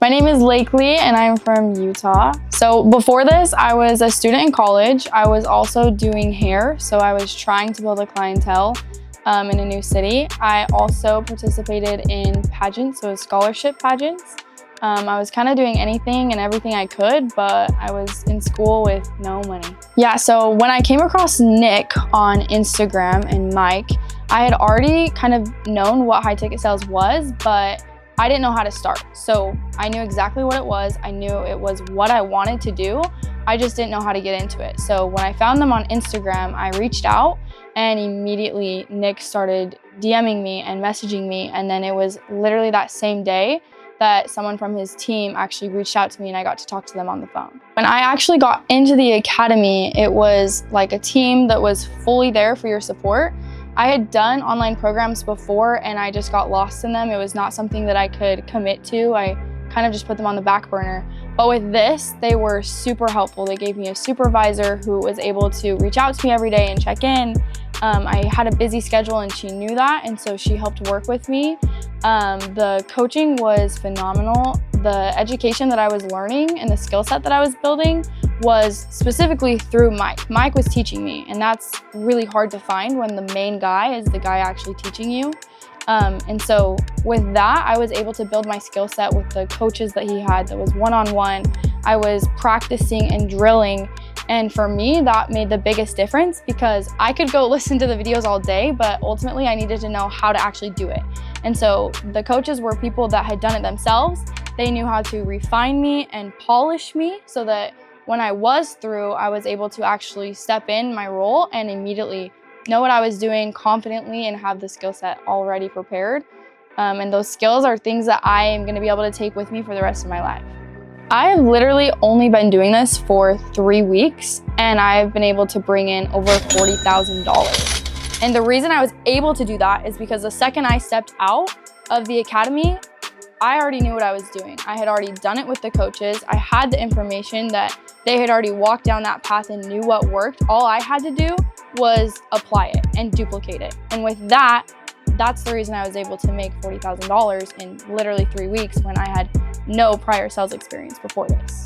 My name is Lakely and I'm from Utah. So before this, I was a student in college. I was also doing hair, so I was trying to build a clientele in a new city. I also participated in pageants, so scholarship pageants. I was kind of doing anything and everything I could, but I was in school with no money. Yeah, so when I came across Nick on Instagram and Mike, I had already kind of known what high ticket sales was, but I didn't know how to start. So I knew exactly what it was. I knew it was what I wanted to do. I just didn't know how to get into it. So when I found them on Instagram, I reached out and immediately Nick started DMing me and messaging me. And then it was literally that same day that someone from his team actually reached out to me and I got to talk to them on the phone. When I actually got into the academy, it was like a team that was fully there for your support. I had done online programs before and I just got lost in them. It was not something that I could commit to. I kind of just put them on the back burner. But with this, they were super helpful. They gave me a supervisor who was able to reach out to me every day and check in. I had a busy schedule and she knew that, and so she helped work with me. The coaching was phenomenal. The education that I was learning and the skill set that I was building was specifically through Mike. Mike was teaching me, and that's really hard to find when the main guy is the guy actually teaching you. And so with that, I was able to build my skill set with the coaches that he had that was one-on-one. I was practicing and drilling. And for me, that made the biggest difference because I could go listen to the videos all day, but ultimately I needed to know how to actually do it. And so the coaches were people that had done it themselves. They knew how to refine me and polish me so that when I was through, I was able to actually step in my role and immediately know what I was doing confidently and have the skill set already prepared. And those skills are things that I am going to be able to take with me for the rest of my life. I have literally only been doing this for 3 weeks and I've been able to bring in over $40,000. And the reason I was able to do that is because the second I stepped out of the academy, I already knew what I was doing. I had already done it with the coaches. I had the information that they had already walked down that path and knew what worked. All I had to do was apply it and duplicate it. And with that, that's the reason I was able to make $40,000 in literally 3 weeks when I had no prior sales experience before this.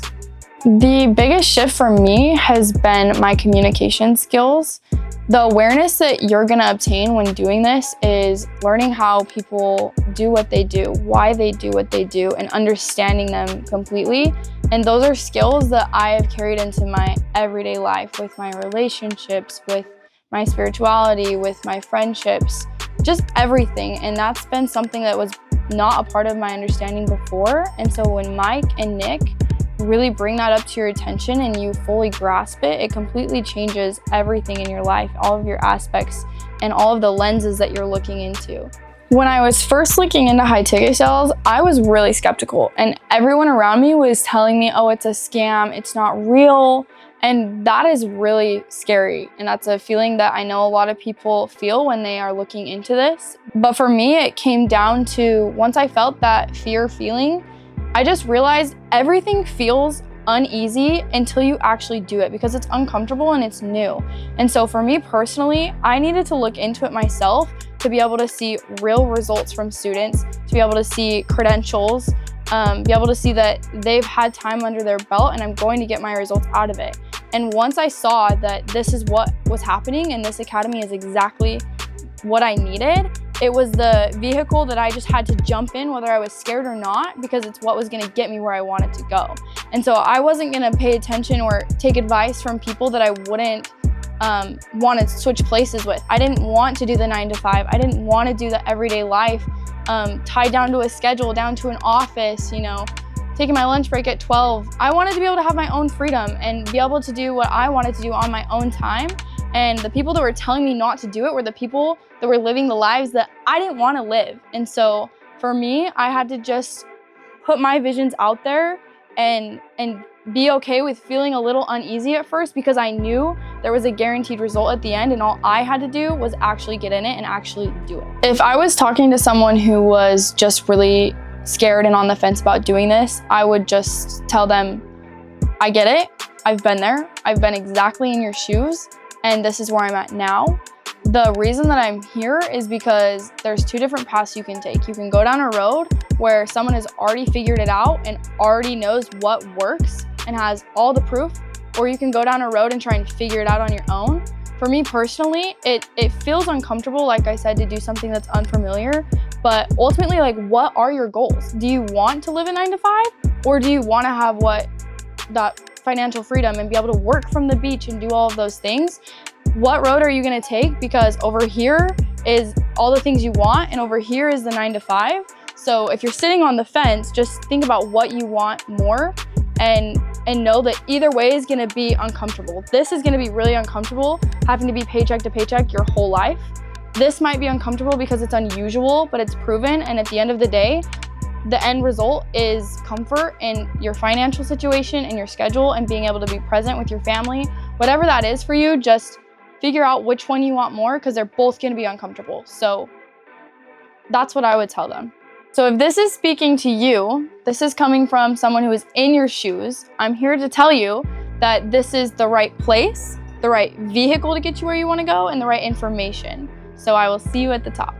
The biggest shift for me has been my communication skills. The awareness that you're gonna obtain when doing this is learning how people do what they do, why they do what they do, and understanding them completely. And those are skills that I have carried into my everyday life with my relationships, with my spirituality, with my friendships, just everything. And that's been something that was not a part of my understanding before. And so when Mike and Nick really bring that up to your attention and you fully grasp it, it completely changes everything in your life, all of your aspects and all of the lenses that you're looking into. When I was first looking into high ticket sales, I was really skeptical and everyone around me was telling me, oh, it's a scam, it's not real. And that is really scary. And that's a feeling that I know a lot of people feel when they are looking into this. But for me, it came down to once I felt that fear feeling, I just realized everything feels uneasy until you actually do it because it's uncomfortable and it's new. And so for me personally, I needed to look into it myself to be able to see real results from students, to be able to see credentials, be able to see that they've had time under their belt and I'm going to get my results out of it. And once I saw that this is what was happening and this academy is exactly what I needed, it was the vehicle that I just had to jump in whether I was scared or not because it's what was gonna get me where I wanted to go. And so I wasn't gonna pay attention or take advice from people that I wouldn't want to switch places with. I didn't want to do the 9 to 5. I didn't want to do the everyday life tied down to a schedule, down to an office, you know, taking my lunch break at 12. I wanted to be able to have my own freedom and be able to do what I wanted to do on my own time. And the people that were telling me not to do it were the people that were living the lives that I didn't want to live. And so for me, I had to just put my visions out there and be okay with feeling a little uneasy at first because I knew there was a guaranteed result at the end and all I had to do was actually get in it and actually do it. If I was talking to someone who was just really scared and on the fence about doing this, I would just tell them, I get it, I've been there, I've been exactly in your shoes, and this is where I'm at now. The reason that I'm here is because there's two different paths you can take. You can go down a road where someone has already figured it out and already knows what works and has all the proof, or you can go down a road and try and figure it out on your own. For me personally, it feels uncomfortable, like I said, to do something that's unfamiliar, but ultimately, like, what are your goals? Do you want to live a 9-to-5, or do you want to have that financial freedom and be able to work from the beach and do all of those things? What road are you going to take? Because over here is all the things you want, and over here is the 9-to-5. So if you're sitting on the fence, just think about what you want more, and know that either way is going to be uncomfortable. This is going to be really uncomfortable, having to be paycheck to paycheck your whole life. This might be uncomfortable because it's unusual, but it's proven, and at the end of the day, the end result is comfort in your financial situation and your schedule and being able to be present with your family. Whatever that is for you, just figure out which one you want more, because they're both going to be uncomfortable. So that's what I would tell them. So if this is speaking to you, this is coming from someone who is in your shoes, I'm here to tell you that this is the right place, the right vehicle to get you where you want to go, and the right information. So I will see you at the top.